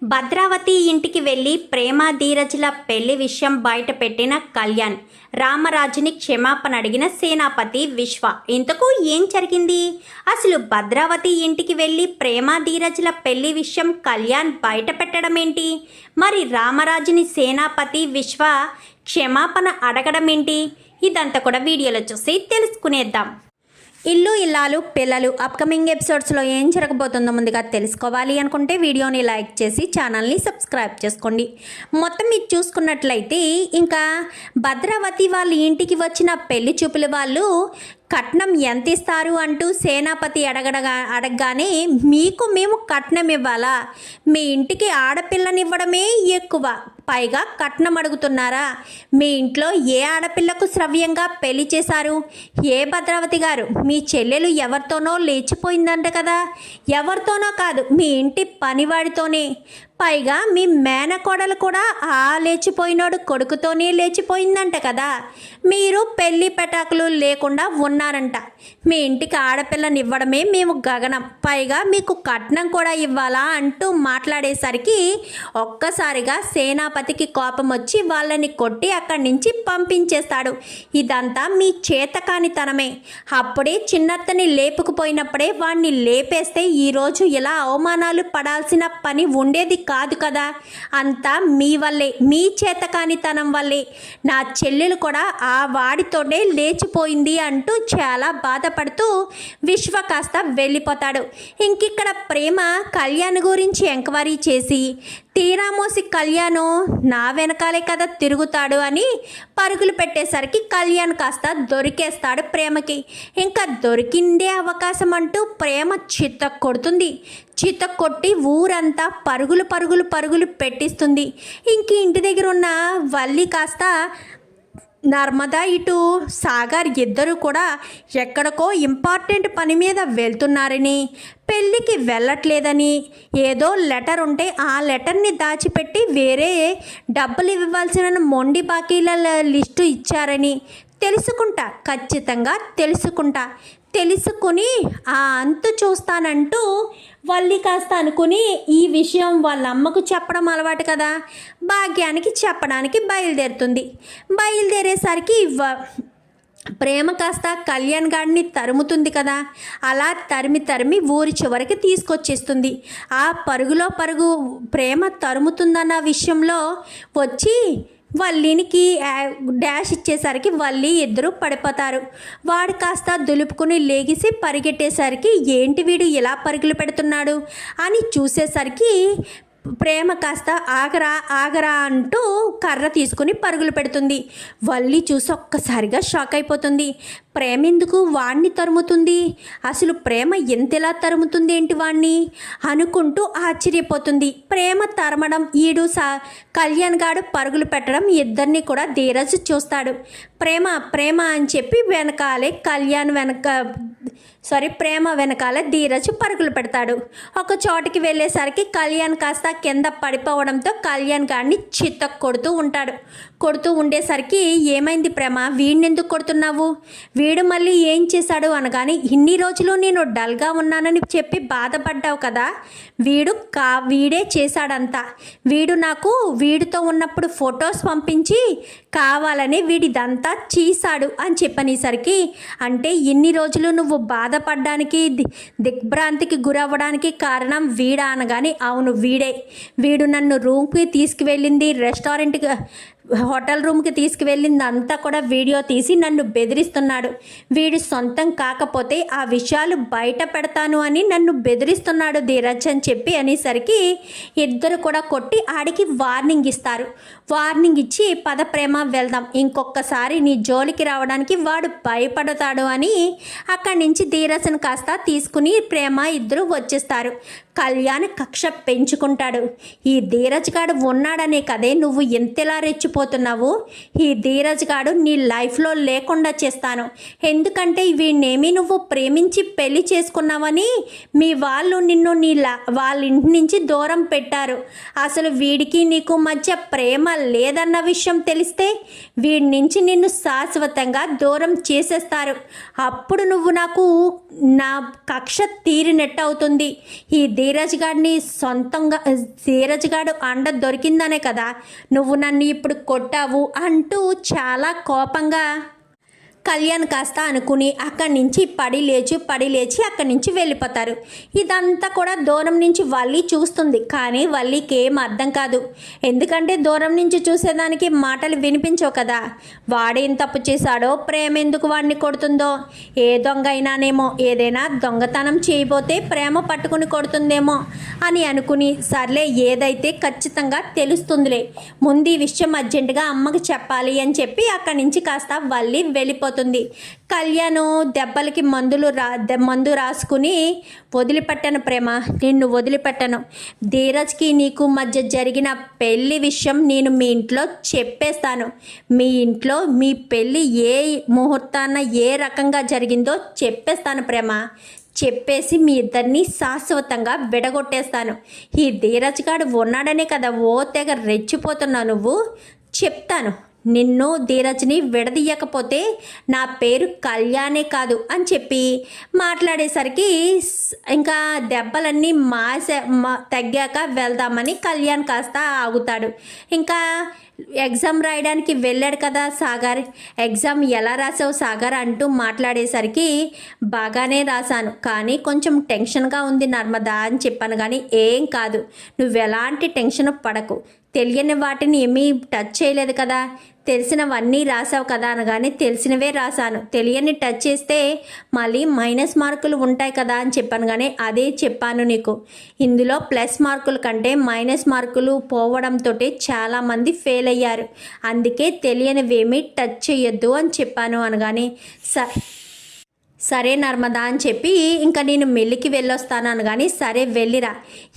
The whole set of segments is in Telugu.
భద్రావతి ఇంటికి వెళ్లి ప్రేమ ధీరజ్ల పెళ్లి విషయం బయట పెట్టిన కళ్యాణ్, రామరాజుని క్షమాపణ అడిగిన సేనాపతి విశ్వ. ఇంతకు ఏం జరిగింది? అసలు భద్రావతి ఇంటికి వెళ్లి ప్రేమ ధీరజ్ల పెళ్లి విషయం కళ్యాణ్ బయట పెట్టడం ఏంటి? మరి రామరాజుని సేనాపతి విశ్వ క్షమాపణ అడగడం ఏంటి? ఇదంతా కూడా వీడియోలో చూసి తెలుసుకునేద్దాం. ఇల్లు ఇల్లాలు పిల్లలు అప్కమింగ్ ఎపిసోడ్స్లో ఏం జరగబోతుందో ముందుగా తెలుసుకోవాలి అనుకుంటే వీడియోని లైక్ చేసి ఛానల్ని సబ్స్క్రైబ్ చేసుకోండి. మొత్తం ఇది చూసుకున్నట్లయితే ఇంకా భద్రావతి వాళ్ళ ఇంటికి వచ్చిన పెళ్లి చూపుల వాళ్ళు కట్నం ఎంత ఇస్తారు అంటూ సేనాపతి అడగగానే మీకు మేము కట్నం ఇవ్వాలా? మీ ఇంటికి ఆడపిల్లనివ్వడమే ఎక్కువ, పైగా కట్నం అడుగుతున్నారా? మీ ఇంట్లో ఏ ఆడపిల్లకు శ్రవ్యంగా పెళ్లి చేశారు? ఏ భద్రావతి గారు మీ చెల్లెలు ఎవరితోనో లేచిపోయిందంట కదా? ఎవరితోనో కాదు, మీ ఇంటి పనివాడితోనే. పైగా మీ మేనకోడలు కూడా ఆ లేచిపోయినోడు కొడుకుతోనే లేచిపోయిందంట కదా. మీరు పెళ్లి పెటాకులు లేకుండా ఉన్నారంట. మీ ఇంటికి ఆడపిల్లని ఇవ్వడమే మేము గగనం, పైగా మీకు కట్నం కూడా ఇవ్వాలా అంటూ మాట్లాడేసరికి ఒక్కసారిగా సేనాపతికి కోపం వచ్చి వాళ్ళని కొట్టి అక్కడి నుంచి పంపించేస్తాడు. ఇదంతా మీ చేతకానితనమే. అప్పుడే చిన్నత్తని లేపుకుపోయినప్పుడే వాణ్ణి లేపేస్తే ఈరోజు ఇలా అవమానాలు పడాల్సిన పని ఉండేది కాదు కదా. అంతా మీ వల్లే, మీ చేతకానితనం వల్లే. నా చెల్లెలు కూడా ఆ వాడితోనే లేచిపోయింది అంటూ చాలా బాధపడుతూ విశ్వ కాస్త వెళ్ళిపోతాడు. ఇంకిక్కడ ప్రేమ కళ్యాణ్ గురించి ఎంక్వైరీ చేసి తీరామోసి కళ్యాణ్ నా వెనకాలే కదా తిరుగుతాడు అని పరుగులు పెట్టేసరికి కళ్యాణ్ కాస్త దొరికేస్తాడు ప్రేమకి. ఇంకా దొరికిందే అవకాశం అంటూ ప్రేమ చిత్త కొడుతుంది. చిత్త కొట్టి ఊరంతా పరుగులు పరుగులు పరుగులు పెట్టిస్తుంది. ఇంక ఇంటి దగ్గర ఉన్న వల్లి కాస్త నర్మదా ఇటు సాగర్ ఇద్దరు కూడా ఎక్కడికో ఇంపార్టెంట్ పని మీద వెళ్తున్నారని, పెళ్ళికి వెళ్ళట్లేదని, ఏదో లెటర్ ఉంటే ఆ లెటర్ని దాచిపెట్టి వేరే డబ్బులు ఇవ్వాల్సిన మొండి బాకీల లిస్టు ఇచ్చారని తెలుసుకుంటా, ఖచ్చితంగా తెలుసుకుని ఆ అంతు చూస్తానంటూ వల్లి కాస్త అనుకుని ఈ విషయం వాళ్ళ అమ్మకు చెప్పడం అలవాటు కదా, భాగ్యానికి చెప్పడానికి బయలుదేరేసరికి ప్రేమ కాస్త కళ్యాణ్ గాడిని తరుముతుంది కదా. అలా తరిమి ఊరి చివరికి తీసుకొచ్చేస్తుంది. ఆ పరుగులో పరుగు ప్రేమ తరుముతుందన్న విషయంలో వచ్చి వల్లినికి డాష్ ఇచ్చేసరికి వల్లి ఇద్దరు పడిపోతారు. వాడు కాస్త దులుపుకుని లేగిసి పరిగెట్టేసరికి ఏంటి వీడు ఇలా పరుగులు పెడుతున్నాడు అని చూసేసరికి ప్రేమ కాస్త ఆగరా అంటూ కర్ర తీసుకుని పరుగులు పెడుతుంది. వల్లి చూసి ఒక్కసారిగా షాక్ అయిపోతుంది. ప్రేమ ఎందుకు వాణ్ణి తరుముతుంది? అసలు ప్రేమ ఎంతలా తరుముతుంది ఏంటి వాణ్ణి అనుకుంటూ ఆశ్చర్యపోతుంది. ప్రేమ తరమడం, ఈడు కళ్యాణ్ గాడు పరుగులు పెట్టడం ఇద్దరిని కూడా ధీరజ్ చూస్తాడు. ప్రేమ అని చెప్పి ప్రేమ వెనకాల ధీరజ్ పరుగులు పెడతాడు. ఒక చోటికి వెళ్ళేసరికి కళ్యాణ్ కాస్త కింద పడిపోవడంతో కళ్యాణ్ గాడిని చిత్త కొడుతూ ఉండేసరికి ఏమైంది ప్రేమ, వీడినెందుకు కొడుతున్నావు? వీడు మళ్ళీ ఏం చేశాడు అనగానే ఇన్ని రోజులు నేను డల్గా ఉన్నానని చెప్పి బాధపడ్డావు కదా, వీడే చేశాడంతా. వీడితో ఉన్నప్పుడు ఫొటోస్ పంపించి కావాలని వీడిదంతా చేశాడు అని చెప్పనేసరికి, అంటే ఇన్ని రోజులు నువ్వు బాధపడ్డానికి దిగ్భ్రాంతికి గురవ్వడానికి కారణం వీడా అనగానే అవును వీడు నన్ను రూమ్కి తీసుకువెళ్ళింది, హోటల్ రూమ్కి తీసుకువెళ్ళింది అంతా కూడా వీడియో తీసి నన్ను బెదిరిస్తున్నాడు. వీడి సొంతం కాకపోతే ఆ విషయాలు బయట పెడతాను అని నన్ను బెదిరిస్తున్నాడు ధీరజ్ అని చెప్పి అనేసరికి ఇద్దరు కూడా కొట్టి ఆడికి వార్నింగ్ ఇస్తారు. వార్నింగ్ ఇచ్చి పద ప్రేమ వెళ్దాం, ఇంకొకసారి నీ జోలికి రావడానికి వాడు భయపడతాడు అని అక్కడి నుంచి ధీరజ్ని కాస్త తీసుకుని ప్రేమ ఇద్దరు వచ్చేస్తారు. కళ్యాణ్ కక్ష పెంచుకుంటాడు. ఈ ధీరజ్ గాడు ఉన్నాడనే కదే నువ్వు ఎంతలా రెచ్చిపోతున్నావు. ఈ ధీరజ్ గాడు నీ లైఫ్లో లేకుండా చేస్తాను. ఎందుకంటే వీడినేమి నువ్వు ప్రేమించి పెళ్లి చేసుకున్నావని మీ వాళ్ళు నిన్ను వాళ్ళ ఇంటి నుంచి దూరం పెట్టారు. అసలు వీడికి నీకు మధ్య ప్రేమ లేదన్న విషయం తెలిస్తే వీడి నుంచి నిన్ను శాశ్వతంగా దూరం చేసేస్తారు. అప్పుడు నువ్వు నాకు నా కక్ష తీరినట్టు అవుతుంది. ఈ ధీరజ్ గాడిని సొంతంగా ధీరజ్ గాడు అండ దొరికిందనే కదా నువ్వు నన్ను ఇప్పుడు కొట్టావు అంటూ చాలా కోపంగా కళ్యాణ్ కాస్త అనుకుని అక్కడి నుంచి పడి లేచి అక్కడి నుంచి వెళ్ళిపోతారు. ఇదంతా కూడా దూరం నుంచి వల్లి చూస్తుంది. కానీ వల్లికి ఏం అర్థం కాదు. ఎందుకంటే దూరం నుంచి చూసేదానికి మాటలు వినిపించవు కదా. వాడేం తప్పు చేశాడో, ప్రేమ ఎందుకు వాడిని కొడుతుందో, ఏ దొంగ అయినానేమో, ఏదైనా దొంగతనం చేయబోతే ప్రేమ పట్టుకుని కొడుతుందేమో అని అనుకుని సర్లే ఏదైతే ఖచ్చితంగా తెలుస్తుందిలే, ముందు ఈ విషయం అర్జెంటుగా అమ్మకి చెప్పాలి అని చెప్పి అక్కడి నుంచి కాస్త వల్లి వెళ్ళిపోతుంది. కళ్యాణ్ దెబ్బలకి మందు రాసుకుని వదిలిపెట్టను ప్రేమ, నిన్ను వదిలిపెట్టను. ధీరజ్కి నీకు మధ్య జరిగిన పెళ్లి విషయం నేను మీ ఇంట్లో చెప్పేస్తాను. మీ ఇంట్లో మీ పెళ్ళి ఏ ముహూర్తాన ఏ రకంగా జరిగిందో చెప్పేస్తాను ప్రేమ. చెప్పేసి మీ ఇద్దరిని శాశ్వతంగా విడగొట్టేస్తాను. ఈ ధీరజ్ గాడు ఉన్నాడనే కదా ఓ తెగ రెచ్చిపోతున్నావు నువ్వు. చెప్తాను, నిన్ను ధీరజ్ని విడదీయకపోతే నా పేరు కళ్యాణే కాదు అని చెప్పి మాట్లాడేసరికి ఇంకా దెబ్బలన్నీ తగ్గాక వెళ్దామని కళ్యాణ్ కాస్త ఆగుతాడు. ఇంకా ఎగ్జామ్ రాయడానికి వెళ్ళాడు కదా సాగర్, ఎగ్జామ్ ఎలా రాసావు సాగర్ అంటూ మాట్లాడేసరికి బాగానే రాశాను, కానీ కొంచెం టెన్షన్గా ఉంది నర్మదా అని చెప్పాను. కానీ ఏం కాదు, నువ్వు ఎలాంటి టెన్షన్ పడకు, తెలియని వాటిని ఏమీ టచ్ చేయలేదు కదా, తెలిసినవన్నీ రాసావు కదా అనగానే తెలిసినవే రాశాను, తెలియని టచ్ చేస్తే మళ్ళీ మైనస్ మార్కులు ఉంటాయి కదా అని చెప్పాను. కానీ అదే చెప్పాను నీకు, ఇందులో ప్లస్ మార్కుల కంటే మైనస్ మార్కులు పోవడంతో చాలామంది ఫెయిల్ అయ్యారు, అందుకే తెలియనివేమీ టచ్ చేయొద్దు అని చెప్పాను అనగానే సరే నర్మదా అని చెప్పి ఇంకా నేను మెల్లికి వెళ్ళొస్తాను అనగాని సరే వెళ్ళిరా,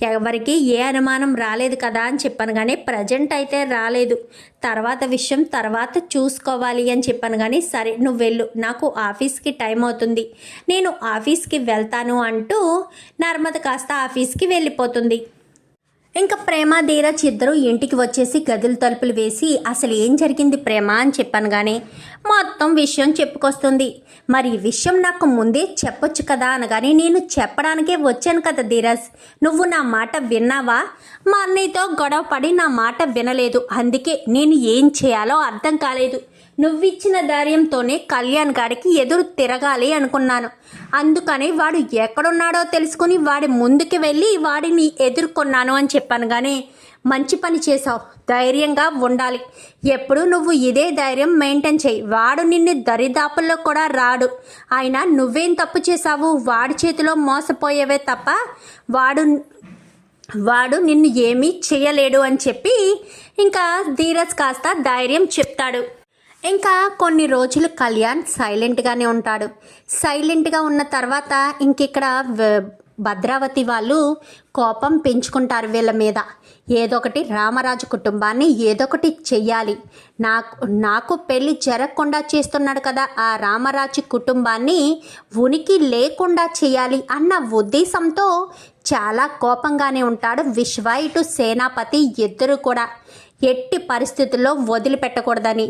ఎవరికి ఏ అనుమానం రాలేదు కదా అని చెప్పాను. కానీ ప్రజెంట్ అయితే రాలేదు, తర్వాత విషయం తర్వాత చూసుకోవాలి అని చెప్పాను. కానీ సరే నువ్వు వెళ్ళు, నాకు ఆఫీస్కి టైం అవుతుంది, నేను ఆఫీస్కి వెళ్తాను అంటూ నర్మద కాస్త ఆఫీస్కి వెళ్ళిపోతుంది. ఇంకా ప్రేమ ధీరజ్ ఇద్దరు ఇంటికి వచ్చేసి గదులు తలుపులు వేసి అసలు ఏం జరిగింది ప్రేమ అని చెప్పాను. కానీ మొత్తం విషయం చెప్పుకొస్తుంది. మరి ఈ విషయం నాకు ముందే చెప్పొచ్చు కదా అనగానే నేను చెప్పడానికే వచ్చాను కదా ధీరజ్, నువ్వు నా మాట విన్నావా? మా అన్నయ్యతో గొడవ పడి నా మాట వినలేదు, అందుకే నేను ఏం చేయాలో అర్థం కాలేదు. నువ్విచ్చిన ధైర్యంతోనే కళ్యాణ్ గారికి ఎదురు తిరగాలి అనుకున్నాను, అందుకని వాడు ఎక్కడున్నాడో తెలుసుకుని వాడి ముందుకు వెళ్ళి వాడిని ఎదుర్కొన్నాను అని చెప్పాను. కానీ మంచి పని చేసావు, ధైర్యంగా ఉండాలి, ఎప్పుడు నువ్వు ఇదే ధైర్యం మెయింటైన్ చేయి, వాడు నిన్ను దరిదాపుల్లో కూడా రాడు. అయినా నువ్వేం తప్పు చేసావు, వాడి చేతిలో మోసపోయేవే తప్ప వాడు నిన్ను ఏమీ చేయలేడు అని చెప్పి ఇంకా ధీరజ్ కాస్త ధైర్యం చెప్తాడు. ఇంకా కొన్ని రోజులు కళ్యాణ్ సైలెంట్గానే ఉంటాడు. సైలెంట్గా ఉన్న తర్వాత ఇంకిక్కడ భద్రావతి వాళ్ళు కోపం పెంచుకుంటారు వీళ్ళ మీద. ఏదొకటి రామరాజు కుటుంబాన్ని ఏదొకటి చెయ్యాలి, నాకు పెళ్ళి జరగకుండా చేస్తున్నాడు కదా ఆ రామరాజు కుటుంబాన్ని ఉనికి లేకుండా చేయాలి అన్న ఉద్దేశంతో చాలా కోపంగానే ఉంటాడు విశ్వ, ఇటు సేనాపతి ఇద్దరు కూడా. ఎట్టి పరిస్థితుల్లో వదిలిపెట్టకూడదని.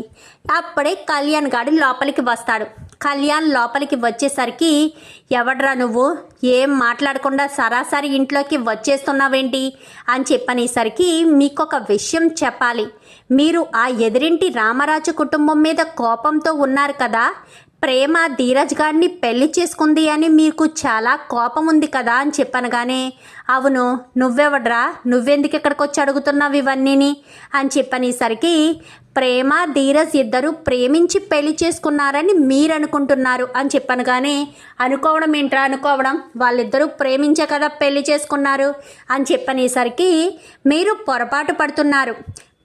అప్పుడే కళ్యాణ్ గాడు లోపలికి వస్తాడు. కళ్యాణ్ లోపలికి వచ్చేసరికి ఎవడ్రా నువ్వు, ఏం మాట్లాడకుండా సరాసరి ఇంట్లోకి వచ్చేస్తున్నావేంటి అని చెప్పనేసరికి మీకొక విషయం చెప్పాలి, మీరు ఆ ఎదురింటి రామరాజు కుటుంబం మీద కోపంతో ఉన్నారు కదా, ప్రేమ ధీరజ్ గారిని పెళ్లి చేసుకుంది అని మీకు చాలా కోపం ఉంది కదా అని చెప్పనగానే అవును, నువ్వెవడ్రా, నువ్వెందుకు ఇక్కడికి వచ్చి అడుగుతున్నావు ఇవన్నీని అని చెప్పనేసరికి ప్రేమ ధీరజ్ ఇద్దరు ప్రేమించి పెళ్లి చేసుకున్నారని మీరు అనుకుంటున్నారు అని చెప్పాను. కానీ అనుకోవడం ఏంట్రా అనుకోవడం, వాళ్ళిద్దరూ ప్రేమించే కదా పెళ్లి చేసుకున్నారు అని చెప్పనేసరికి మీరు పొరపాటు పడుతున్నారు.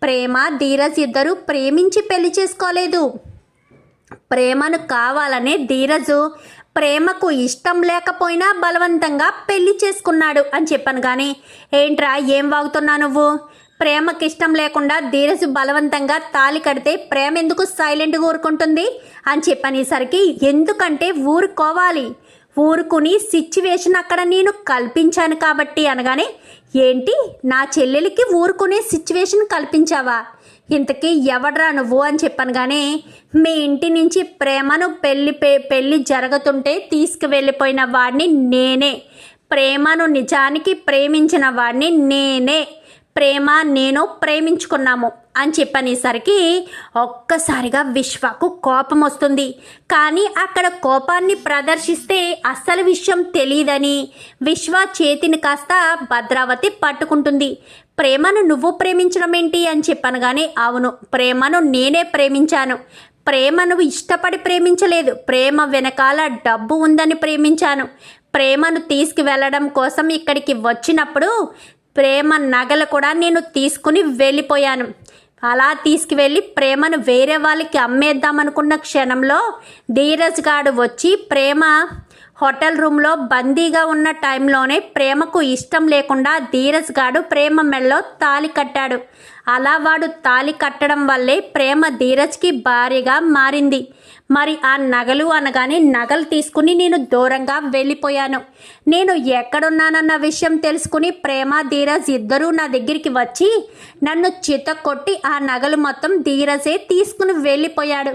ప్రేమ ధీరజ్ ఇద్దరు ప్రేమించి పెళ్లి చేసుకోలేదు, ప్రేమను కావాలనే ధీరజు ప్రేమకు ఇష్టం లేకపోయినా బలవంతంగా పెళ్లి చేసుకున్నాడు అని చెప్పాను. కానీ ఏంట్రా ఏం వాగుతున్నా నువ్వు, ప్రేమకి ఇష్టం లేకుండా ధీరజు బలవంతంగా తాళి కడితే ప్రేమ ఎందుకు సైలెంట్గా ఊరుకుంటుంది అని చెప్పనేసరికి ఎందుకంటే ఊరుకోవాలి, ఊరుకుని సిచ్యువేషన్ అక్కడ నేను కల్పించాను కాబట్టి అనగానే ఏంటి నా చెల్లెలికి ఊరుకునే సిచ్యువేషన్ కల్పించావా? ఇంతకీ ఎవడ్రా నువ్వు అని చెప్పాను. కానీ మీ ఇంటి నుంచి ప్రేమను పెళ్ళి జరుగుతుంటే తీసుకువెళ్ళిపోయిన వాడిని నేనే. ప్రేమను నిజానికి ప్రేమించిన వాడిని నేనే. ప్రేమ నేను ప్రేమించుకున్నాము అని చెప్పనేసరికి ఒక్కసారిగా విశ్వకు కోపం వస్తుంది. కానీ అక్కడ కోపాన్ని ప్రదర్శిస్తే అసలు విషయం తెలియదని విశ్వ చేతిని కాస్త భద్రావతి పట్టుకుంటుంది. ప్రేమను నువ్వు ప్రేమించడం ఏంటి అని చెప్పాను. కానీ అవును, ప్రేమను నేనే ప్రేమించాను. ప్రేమను ఇష్టపడి ప్రేమించలేదు. ప్రేమ వెనకాల డబ్బు ఉందని ప్రేమించాను. ప్రేమను తీసుకువెళ్ళడం కోసం ఇక్కడికి వచ్చినప్పుడు ప్రేమ నగలు కూడా నేను తీసుకుని వెళ్ళిపోయాను. అలా తీసుకువెళ్ళి ప్రేమను వేరే వాళ్ళకి అమ్మేద్దామనుకున్న క్షణంలో ధీరజ్ గాడు వచ్చి ప్రేమ హోటల్ రూమ్లో బందీగా ఉన్న టైంలోనే ప్రేమకు ఇష్టం లేకుండా ధీరజ్ గాడు ప్రేమ మెడలో తాళి కట్టాడు. అలా వాడు తాళి కట్టడం వల్లే ప్రేమ ధీరజ్కి భారీగా మారింది. మరి ఆ నగలు అనగానే నగలు తీసుకుని నేను దూరంగా వెళ్ళిపోయాను. నేను ఎక్కడున్నానన్న విషయం తెలుసుకుని ప్రేమ ధీరజ్ ఇద్దరూ నా దగ్గరికి వచ్చి నన్ను చితకొట్టి ఆ నగలు మొత్తం ధీరజే తీసుకుని వెళ్ళిపోయాడు.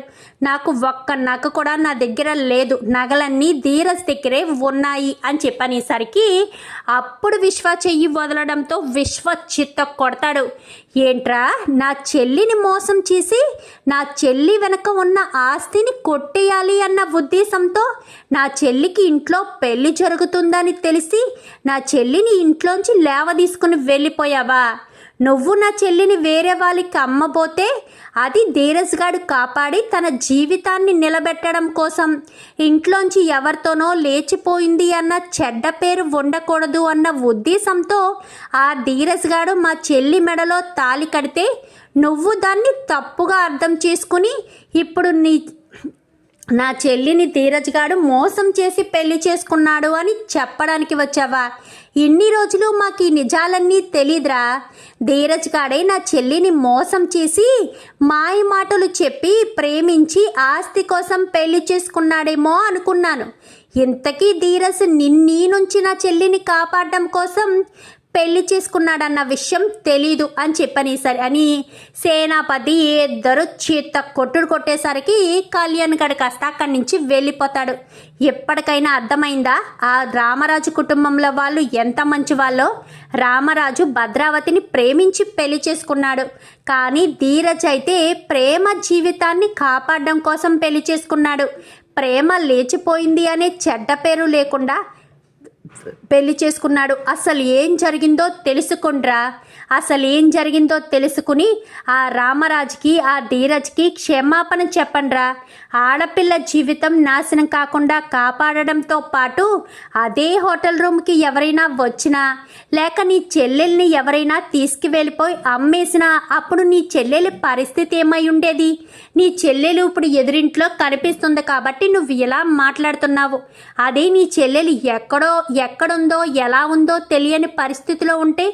నాకు ఒక్క నగ కూడా నా దగ్గర లేదు. నగలన్నీ ధీరజ్ దగ్గరే ఉన్నాయి అని చెప్పనేసరికి అప్పుడు విశ్వ చెయ్యి వదలడంతో విశ్వ చిత్త కొడతాడు. ఏంట్రా, నా చెల్లిని మోసం చేసి నా చెల్లి వెనక ఉన్న ఆస్తిని కొట్టేయాలి అన్న ఉద్దేశంతో నా చెల్లికి ఇంట్లో పెళ్లి జరుగుతుందని తెలిసి నా చెల్లిని ఇంట్లోంచి లేవదీసుకుని వెళ్ళిపోయావా? నువ్వు నా చెల్లిని వేరే వాళ్ళకి అమ్మబోతే అది ధీరజ్ గాడు కాపాడి తన జీవితాన్ని నిలబెట్టడం కోసం ఇంట్లోంచి ఎవరితోనో లేచిపోయింది అన్న చెడ్డ పేరు ఉండకూడదు అన్న ఉద్దేశంతో ఆ ధీరజ్ గాడు మా చెల్లి మెడలో తాళి కడితే నువ్వు దాన్ని తప్పుగా అర్థం చేసుకుని ఇప్పుడు నా చెల్లిని ధీరజ్ గాడు మోసం చేసి పెళ్లి చేసుకున్నాడు అని చెప్పడానికి వచ్చావా? ఇన్ని రోజులు మాకు ఈ నిజాలన్నీ తెలీదురా. ధీరజ్ గాడే నా చెల్లిని మోసం చేసి మాయ మాటలు చెప్పి ప్రేమించి ఆస్తి కోసం పెళ్లి చేసుకున్నాడేమో అనుకున్నాను. ఇంతకీ ధీరజ్ నీ నుంచి నా చెల్లిని కాపాడడం కోసం పెళ్లి చేసుకున్నాడన్న విషయం తెలీదు అని చెప్పనేసరి అని సేనాపతి ఇద్దరు చేత కొట్టేసరికి కళ్యాణ్ గడు కాస్త అక్కడి నుంచి వెళ్ళిపోతాడు. ఎప్పటికైనా అర్థమైందా ఆ రామరాజు కుటుంబంలో వాళ్ళు ఎంత మంచి వాళ్ళో? రామరాజు భద్రావతిని ప్రేమించి పెళ్లి చేసుకున్నాడు. కానీ ధీరజ్ అయితే ప్రేమ జీవితాన్ని కాపాడడం కోసం పెళ్లి చేసుకున్నాడు. ప్రేమ లేచిపోయింది అనే చెడ్డ పేరు లేకుండా పెళ్లి చేసుకున్నాడు. అసలు ఏం జరిగిందో తెలుసుకుండ్రా. అసలు ఏం జరిగిందో తెలుసుకుని ఆ రామరాజుకి ఆ ధీరజ్కి క్షమాపణ చెప్పండ్రా. ఆడపిల్ల జీవితం నాశనం కాకుండా కాపాడడంతో పాటు అదే హోటల్ రూమ్కి ఎవరైనా వచ్చినా లేక నీ చెల్లెల్ని ఎవరైనా తీసుకువెళ్ళిపోయి అమ్మేసినా అప్పుడు నీ చెల్లెలి పరిస్థితి ఏమై ఉండేది? నీ చెల్లెలు ఇప్పుడు ఎదురింట్లో కనిపిస్తుంది కాబట్టి నువ్వు ఇలా మాట్లాడుతున్నావు. అదే నీ చెల్లెలు ఎక్కడుందో ఎలా ఉందో తెలియని పరిస్థితిలో ఉంటే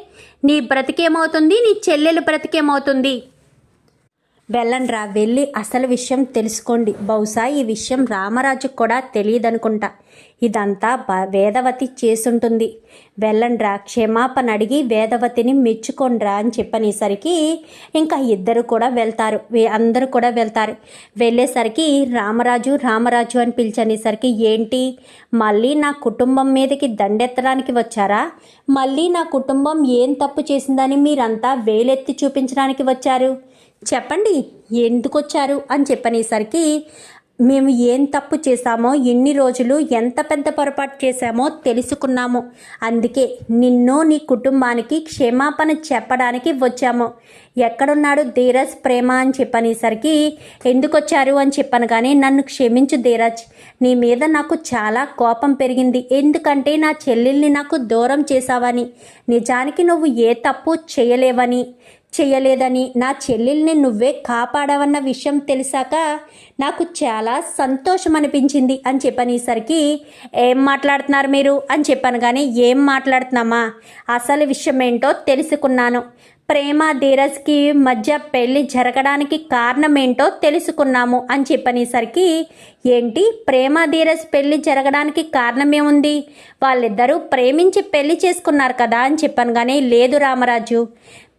నీ బ్రతికేమవుతుంది? నీ చెల్లెలు బ్రతికేమవుతుంది? వెళ్ళండ్రా, వెళ్ళి అసలు విషయం తెలుసుకోండి. బహుశా ఈ విషయం రామరాజుకు కూడా తెలియదనుకుంటా. ఇదంతా వేదవతి చేసుంటుంది. వెళ్ళండ్రా, క్షమాపణ అడిగి వేదవతిని మెచ్చుకోండ్రా అని చెప్పనేసరికి ఇంకా ఇద్దరు కూడా వెళ్తారు. అందరూ కూడా వెళ్తారు. వెళ్ళేసరికి రామరాజు అని పిలిచనేసరికి ఏంటి మళ్ళీ నా కుటుంబం మీదకి దండెత్తడానికి వచ్చారా? మళ్ళీ నా కుటుంబం ఏం తప్పు చేసిందని మీరంతా వేలెత్తి చూపించడానికి వచ్చారు? చెప్పండి ఎందుకు వచ్చారు అని చెప్పనేసరికి మేము ఏం తప్పు చేశామో, ఎన్ని రోజులు ఎంత పెద్ద పొరపాటు చేశామో తెలుసుకున్నాము. అందుకే నిన్ను నీ కుటుంబానికి క్షమాపణ చెప్పడానికి వచ్చాము. ఎక్కడున్నాడు ధీరజ్, ప్రేమ అని చెప్పనేసరికి ఎందుకు వచ్చారు అని చెప్పాను. కానీ నన్ను క్షమించు ధీరజ్, నీ మీద నాకు చాలా కోపం పెరిగింది. ఎందుకంటే నా చెల్లెల్ని నాకు దూరం చేశావని. నిజానికి నువ్వు ఏ తప్పు చేయలేవని చెయ్యలేదని, నా చెల్లెల్ని నువ్వే కాపాడావన్న విషయం తెలిసాక నాకు చాలా సంతోషం అనిపించింది అని చెప్పనేసరికి, ఏం మాట్లాడుతున్నారు మీరు అని చెప్పాను. కానీ ఏం మాట్లాడుతున్నామా, అసలు విషయం ఏంటో తెలుసుకున్నాను. ప్రేమ ధీరజ్కి మధ్య పెళ్లి జరగడానికి కారణం ఏంటో తెలుసుకున్నాము అని చెప్పనేసరికి, ఏంటి ప్రేమ ధీరజ్ పెళ్లి జరగడానికి కారణమేముంది, వాళ్ళిద్దరూ ప్రేమించి పెళ్లి చేసుకున్నారు కదా అని చెప్పాను. కానీ లేదు రామరాజు,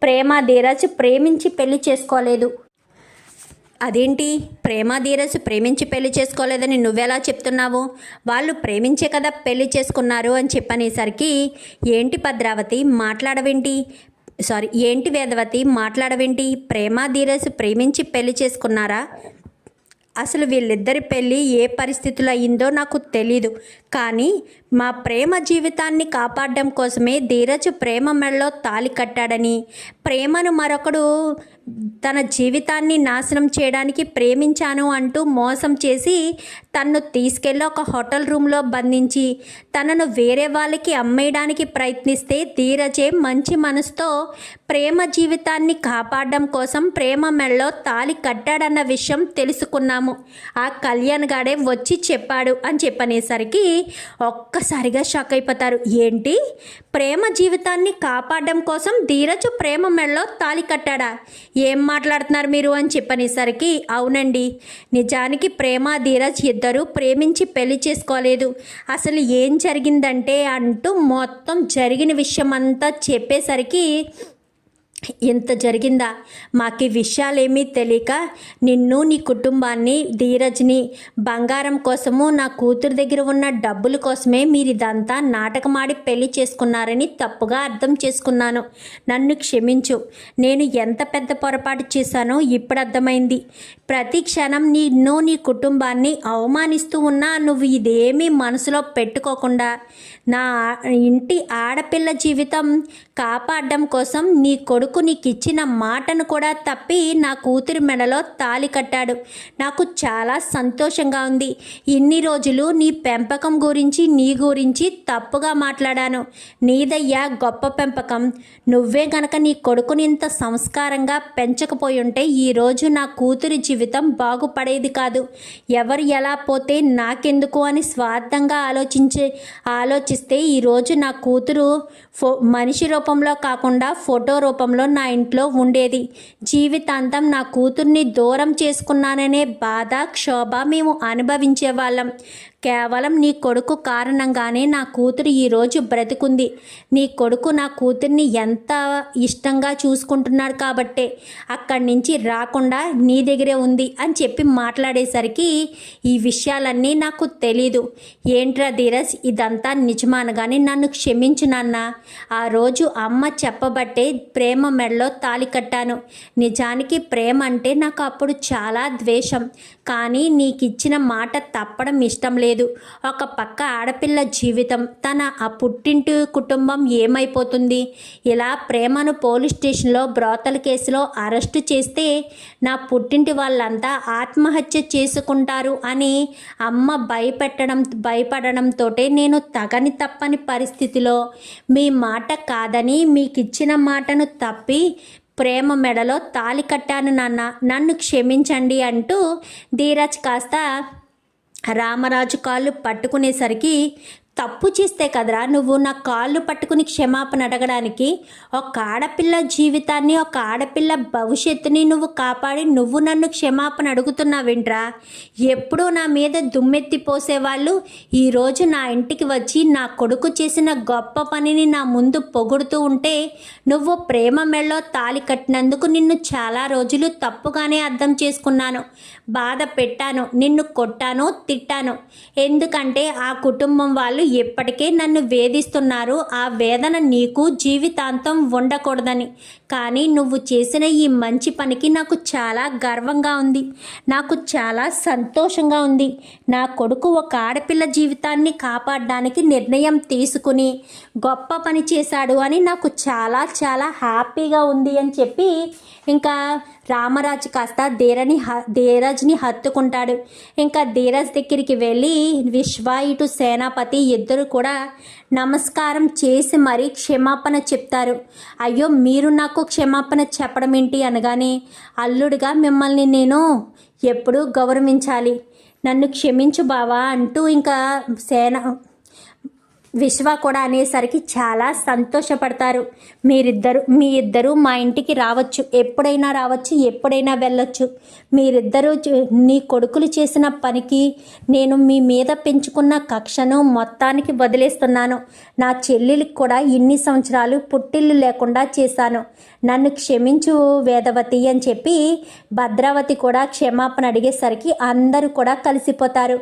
ప్రేమ ధీరజ్ ప్రేమించి పెళ్లి చేసుకోలేదు. అదేంటి, ప్రేమ ధీరజ్ ప్రేమించి పెళ్లి చేసుకోలేదని నువ్వెలా చెప్తున్నావు, వాళ్ళు ప్రేమించే కదా పెళ్లి చేసుకున్నారు అని చెప్పనేసరికి, ఏంటి భద్రావతి మాట్లాడవేంటి, ఏంటి వేదవతి మాట్లాడవేంటి, ప్రేమ ధీరజ్ ప్రేమించి పెళ్లి చేసుకున్నారా, అసలు వీళ్ళిద్దరి పెళ్ళి ఏ పరిస్థితుల్లో అయిందో నాకు తెలీదు. కానీ మా ప్రేమ జీవితాన్ని కాపాడడం కోసమే ధీరజ్ ప్రేమ మెడలో తాళి కట్టాడని, ప్రేమను మరొకడు తన జీవితాన్ని నాశనం చేయడానికి ప్రేమించాను అంటూ మోసం చేసి తన్ను తీసుకెళ్ళి ఒక హోటల్ రూమ్లో బంధించి తనను వేరే వాళ్ళకి అమ్మేయడానికి ప్రయత్నిస్తే ధీరజే మంచి మనసుతో ప్రేమ జీవితాన్ని కాపాడడం కోసం ప్రేమ మెడలో తాళి కట్టాడన్న విషయం తెలుసుకున్నాము. ఆ కళ్యాణ్ గాడే వచ్చి చెప్పాడు అని చెప్పనేసరికి ఒక్కసారిగా షాక్ అయిపోతారు. ఏంటి, ప్రేమ జీవితాన్ని కాపాడడం కోసం ధీరజ్ ప్రేమ మెడలో తాళి కట్టాడా, ఏం మాట్లాడుతున్నారు మీరు అని చెప్పనేసరికి, అవునండి, నిజానికి ప్రేమ ధీరజ్ ఇద్దరు ప్రేమించి పెళ్లి చేసుకోలేదు. అసలు ఏం జరిగిందంటే అంటూ మొత్తం జరిగిన విషయం అంతా చెప్పేసరికి, ఇంత జరిగిందా, మాకు విషయాలేమీ తెలియక నిన్ను నీ కుటుంబాన్ని ధీరజ్ని బంగారం కోసము నా కూతురు దగ్గర ఉన్న డబ్బుల కోసమే మీరు ఇదంతా నాటకమాడి పెళ్లి చేసుకున్నారని తప్పుగా అర్థం చేసుకున్నాను. నన్ను క్షమించు, నేను ఎంత పెద్ద పొరపాటు చేశానో ఇప్పుడు అర్థమైంది. ప్రతి క్షణం నిన్ను నీ కుటుంబాన్ని అవమానిస్తూ ఉన్నా నువ్వు ఇదేమీ మనసులో పెట్టుకోకుండా నా ఇంటి ఆడపిల్ల జీవితం కాపాడడం కోసం నీ కొడుకు నీకు ఇచ్చిన మాటను కూడా తప్పి నా కూతురి మెడలో తాళి కట్టాడు. నాకు చాలా సంతోషంగా ఉంది. ఇన్ని రోజులు నీ పెంపకం గురించి నీ గురించి తప్పుగా మాట్లాడాను. నీదయ్యా గొప్ప పెంపకం. నువ్వే గనక నీ కొడుకుని ఇంత సంస్కారంగా పెంచకపోయి ఉంటే ఈరోజు నా కూతురి జీవితం బాగుపడేది కాదు. ఎవరు ఎలా పోతే నాకెందుకు అని స్వార్థంగా ఆలోచిస్తే ఈరోజు నా కూతురు మనిషి రూపంలో కాకుండా ఫోటో రూపంలో నా ఇంట్లో ఉండేది. జీవితాంతం నా కూతుర్ని దూరం చేసుకున్నాననే బాధ, క్షోభ మేము అనుభవించేవాళ్ళం. కేవలం నీ కొడుకు కారణంగానే నా కూతురు ఈరోజు బ్రతికుంది. నీ కొడుకు నా కూతుర్ని ఎంత ఇష్టంగా చూసుకుంటున్నాడు కాబట్టే అక్కడి నుంచి రాకుండా నీ దగ్గరే ఉంది అని చెప్పి మాట్లాడేసరికి, ఈ విషయాలన్నీ నాకు తెలీదు. ఏంట్రా ధీరజ్, ఇదంతా నిజమానగానే నన్ను క్షమించు నాన్న. ఆ రోజు అమ్మ చెప్పబట్టే ప్రేమ మెడలో తాళి కట్టాను. నిజానికి ప్రేమ అంటే నాకు అప్పుడు చాలా ద్వేషం. కానీ నీకు ఇచ్చిన మాట తప్పడం ఇష్టం లేదు. ఒక పక్క ఆడపిల్ల జీవితం, తన ఆ పుట్టింటి కుటుంబం ఏమైపోతుంది. ఇలా ప్రేమను పోలీస్ స్టేషన్లో బ్రోతల కేసులో అరెస్టు చేస్తే నా పుట్టింటి వాళ్ళంతా ఆత్మహత్య చేసుకుంటారు అని అమ్మ భయపడడంతో నేను తప్పని పరిస్థితిలో మీ మాట కాదని మీకు ఇచ్చిన మాటను తప్పి ప్రేమ మెడలో తాళి కట్టాను నాన్న, నన్ను క్షమించండి అంటూ ధీరజ్ కాస్త రామరాజు కాళ్ళు పట్టుకునేసరికి, తప్పు చేస్తే కదరా నువ్వు నా కాళ్ళు పట్టుకుని క్షమాపణ అడగడానికి, ఒక ఆడపిల్ల జీవితాన్ని, ఒక ఆడపిల్ల భవిష్యత్తుని నువ్వు కాపాడి నువ్వు నన్ను క్షమాపణ అడుగుతున్నావేంట్రా. ఎప్పుడూ నా మీద దుమ్మెత్తి పోసేవాళ్ళు ఈరోజు నా ఇంటికి వచ్చి నా కొడుకు చేసిన గొప్ప పనిని నా ముందు పొగుడుతూ ఉంటే నువ్వు ప్రేమ మెడలో తాళి కట్టినందుకు నిన్ను చాలా రోజులు తప్పుగానే అర్థం చేసుకున్నాను. బాధ పెట్టాను, నిన్ను కొట్టాను, తిట్టాను. ఎందుకంటే ఆ కుటుంబం వాళ్ళు ఎప్పటికే నన్ను వేధిస్తున్నారు. ఆ వేదన నీకు జీవితాంతం ఉండకూడదని. కానీ నువ్వు చేసిన ఈ మంచి పనికి నాకు చాలా గర్వంగా ఉంది, నాకు చాలా సంతోషంగా ఉంది. నా కొడుకు ఒక ఆడపిల్ల జీవితాన్ని కాపాడడానికి నిర్ణయం తీసుకుని గొప్ప పని చేశాడు అని నాకు చాలా చాలా హ్యాపీగా ఉంది అని చెప్పి ఇంకా రామరాజు కాస్త ధీరజ్ని హత్తుకుంటాడు. ఇంకా ధీరజ్ దగ్గరికి వెళ్ళి, విశ్వ ఇటు సేనాపతి ఇద్దరు కూడా నమస్కారం చేసి మరీ క్షమాపణ చెప్తారు. అయ్యో మీరు నాకు క్షమాపణ చెప్పడం ఏంటి అనగానే, అల్లుడిగా మిమ్మల్ని నేను ఎప్పుడూ గౌరవించాలి, నన్ను క్షమించు బావా అంటూ ఇంకా విశ్వ కూడా అనేసరికి చాలా సంతోషపడతారు. మీ ఇద్దరు మా ఇంటికి రావచ్చు, ఎప్పుడైనా రావచ్చు, ఎప్పుడైనా వెళ్ళొచ్చు. మీరిద్దరూ నీ కొడుకులు చేసిన పనికి నేను మీ మీద పెంచుకున్న కక్షను మొత్తానికి వదిలేస్తున్నాను. నా చెల్లెలికి కూడా ఇన్ని సంవత్సరాలు పుట్టిల్లు లేకుండా చేశాను, నన్ను క్షమించు వేదవతి అని చెప్పి భద్రావతి కూడా క్షమాపణ అడిగేసరికి అందరూ కూడా కలిసిపోతారు.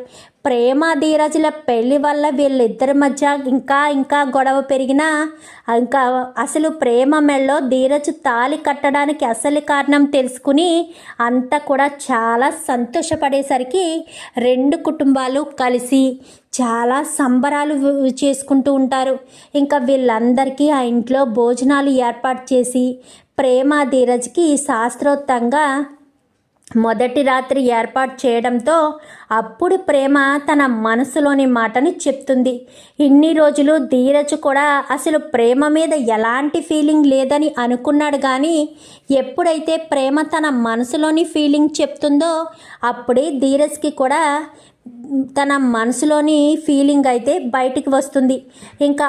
ప్రేమ ధీరజుల పెళ్లి వల్ల వీళ్ళిద్దరి మధ్య ఇంకా గొడవ పెరిగినా, ఇంకా అసలు ప్రేమ మెళ్ళో ధీరజు తాళి కట్టడానికి అసలు కారణం తెలుసుకుని అంతా కూడా చాలా సంతోషపడేసరికి రెండు కుటుంబాలు కలిసి చాలా సంబరాలు చేసుకుంటూ ఉంటారు. ఇంకా వీళ్ళందరికీ ఆ ఇంట్లో భోజనాలు ఏర్పాటు చేసి ప్రేమ ధీరజ్కి శాస్త్రోక్తంగా మొదటి రాత్రి ఏర్పాటు చేయడంతో అప్పుడు ప్రేమ తన మనసులోని మాటని చెప్తుంది. ఇన్ని రోజులు ధీరజ్ కూడా అసలు ప్రేమ మీద ఎలాంటి ఫీలింగ్ లేదని అనుకున్నాడు, కానీ ఎప్పుడైతే ప్రేమ తన మనసులోని ఫీలింగ్ చెప్తుందో అప్పుడే ధీరజ్కి కూడా తన మనసులోని ఫీలింగ్ అయితే బయటికి వస్తుంది. ఇంకా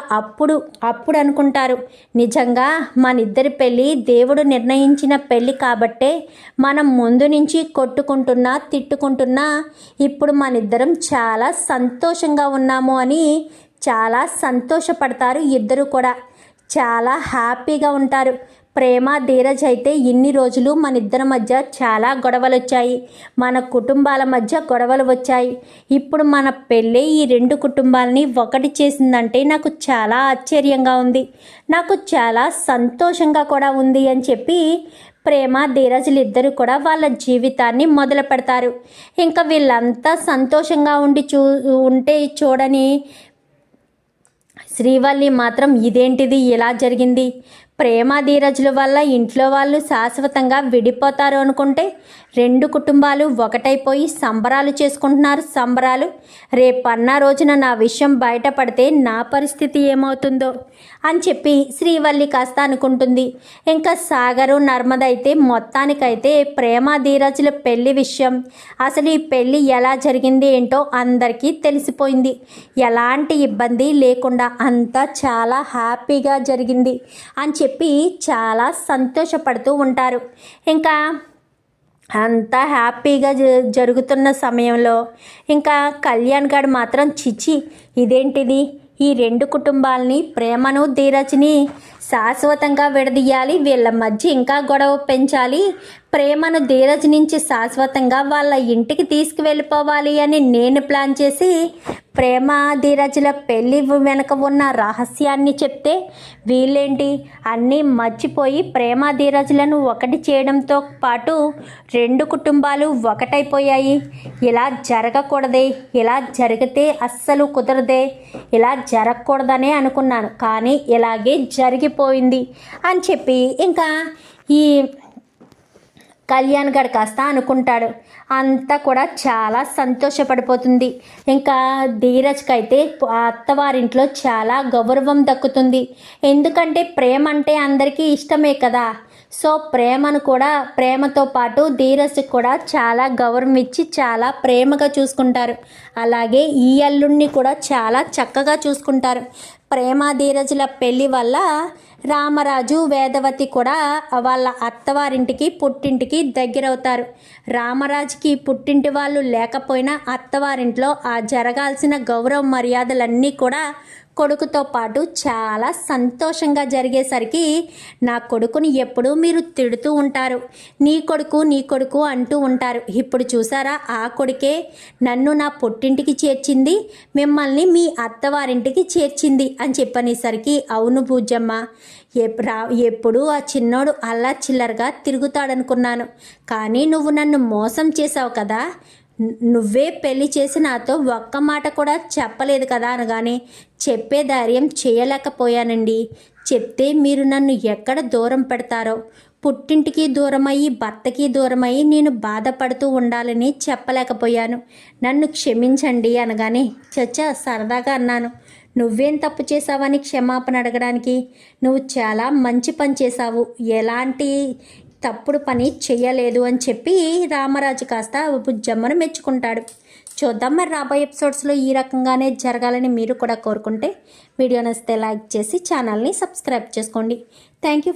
అప్పుడు అనుకుంటారు, నిజంగా మనిద్దరి పెళ్ళి దేవుడు నిర్ణయించిన పెళ్ళి కాబట్టే మనం ముందు నుంచి కొట్టుకుంటున్నా తిట్టుకుంటున్నా ఇప్పుడు మనిద్దరం చాలా సంతోషంగా ఉన్నాము అని చాలా సంతోషపడతారు. ఇద్దరు కూడా చాలా హ్యాపీగా ఉంటారు. ప్రేమ ధీరజ్ అయితే ఇన్ని రోజులు మన ఇద్దరి మధ్య చాలా గొడవలు వచ్చాయి, మన కుటుంబాల మధ్య గొడవలు వచ్చాయి, ఇప్పుడు మన పెళ్ళి ఈ రెండు కుటుంబాలని ఒకటి చేసిందంటే నాకు చాలా ఆశ్చర్యంగా ఉంది, నాకు చాలా సంతోషంగా కూడా ఉంది అని చెప్పి ప్రేమ ధీరజులు ఇద్దరు కూడా వాళ్ళ జీవితాన్ని మొదలు పెడతారు. ఇంకా వీళ్ళంతా సంతోషంగా ఉంటే చూడని శ్రీవల్లి మాత్రం ఇదేంటిది ఇలా జరిగింది, ప్రేమ ధీరజుల వల్ల ఇంట్లో వాళ్ళు శాశ్వతంగా విడిపోతారు అనుకుంటే రెండు కుటుంబాలు ఒకటైపోయి సంబరాలు చేసుకుంటున్నారు. సంబరాలు రేపన్న రోజున నా విషయం బయటపడితే నా పరిస్థితి ఏమవుతుందో అని చెప్పి శ్రీవల్లి కాస్త అనుకుంటుంది. ఇంకా సాగరు నర్మద అయితే మొత్తానికైతే ప్రేమ ధీరజుల పెళ్లి విషయం, అసలు ఈ పెళ్ళి ఎలా జరిగింది ఏంటో అందరికీ తెలిసిపోయింది. ఎలాంటి ఇబ్బంది లేకుండా అంతా చాలా హ్యాపీగా జరిగింది అని చెప్పి చాలా సంతోషపడుతూ ఉంటారు. ఇంకా అంతా హ్యాపీగా జరుగుతున్న సమయంలో ఇంకా కళ్యాణ్ గారు మాత్రం చిచి ఇదేంటిది, ఈ రెండు కుటుంబాలని ప్రేమను ధీరజ్ని శాశ్వతంగా విడదీయాలి, వీళ్ళ మధ్య ఇంకా గొడవ పెంచాలి, ప్రేమను ధీరజ్ నుంచి శాశ్వతంగా వాళ్ళ ఇంటికి తీసుకువెళ్ళిపోవాలి అని నేను ప్లాన్ చేసి ప్రేమ ధీరజ్ల పెళ్ళి వెనక ఉన్న రహస్యాన్ని చెప్తే వీళ్ళేంటి అన్నీ మర్చిపోయి ప్రేమ ధీరజ్లను ఒకటి చేయడంతో పాటు రెండు కుటుంబాలు ఒకటైపోయాయి. ఇలా జరగకూడదే, ఇలా జరిగితే అస్సలు కుదరదే, ఇలా జరగకూడదనే అనుకున్నాను, కానీ ఇలాగే జరిగిపోయింది అని చెప్పి ఇంకా ఈ కళ్యాణ్ గడ్ కాస్త అనుకుంటాడు. అంతా కూడా చాలా సంతోషపడిపోతుంది. ఇంకా ధీరజ్కి అయితే అత్తవారింట్లో చాలా గౌరవం దక్కుతుంది. ఎందుకంటే ప్రేమ అంటే అందరికీ ఇష్టమే కదా. సో ప్రేమతో పాటు ధీరజ్ కూడా చాలా గౌరవం ఇచ్చి చాలా ప్రేమగా చూసుకుంటారు. అలాగే ఈ అల్లుడిని కూడా చాలా చక్కగా చూసుకుంటారు. ప్రేమ ధీరజ్ల పెళ్ళి వల్ల రామరాజు వేదవతి కూడా వాళ్ళ అత్తవారింటికి పుట్టింటికి దగ్గరవుతారు. రామరాజుకి పుట్టింటి వాళ్ళు లేకపోయినా అత్తవారింట్లో ఆ జరగాల్సిన గౌరవ మర్యాదలన్నీ కూడా కొడుకుతో పాటు చాలా సంతోషంగా జరిగేసరికి నా కొడుకుని ఎప్పుడూ మీరు తిడుతూ ఉంటారు, నీ కొడుకు అంటూ ఉంటారు. ఇప్పుడు చూసారా, ఆ కొడుకే నన్ను నా పుట్టింటికి చేర్చింది, మిమ్మల్ని మీ అత్తవారింటికి చేర్చింది అని చెప్పనేసరికి అవును బూజమ్మ, ఎప్పుడు ఆ చిన్నోడు అల్లా చిల్లరగా తిరుగుతాడనుకున్నాను, కానీ నువ్వు నన్ను మోసం చేసావు కదా, నువ్వే పెళ్లి చేసి నాతో ఒక్క మాట కూడా చెప్పలేదు కదా అనగానే చెప్పే ధైర్యం చేయలేకపోయానండి, చెప్తే మీరు నన్ను ఎక్కడ దూరం పెడతారో, పుట్టింటికి దూరమయ్యి భర్తకి దూరమయ్యి నేను బాధపడుతూ ఉండాలని చెప్పలేకపోయాను. నన్ను క్షమించండి అనగానే చచ్చా సరదాగా అన్నాను. నువ్వేం తప్పు చేసావని క్షమాపణ అడగడానికి? నువ్వు చాలా మంచి పని చేశావు, ఎలాంటి తప్పుడు పని చెయ్యలేదు అని చెప్పి రామరాజు కాస్త బుజ్జమ్మను మెచ్చుకుంటాడు. చూద్దాం మరి రాబోయే ఎపిసోడ్స్లో ఈ రకంగానే జరగాలని మీరు కూడా కోరుకుంటే వీడియో నచ్చితే లైక్ చేసి ఛానల్ని సబ్స్క్రైబ్ చేసుకోండి. Thank you.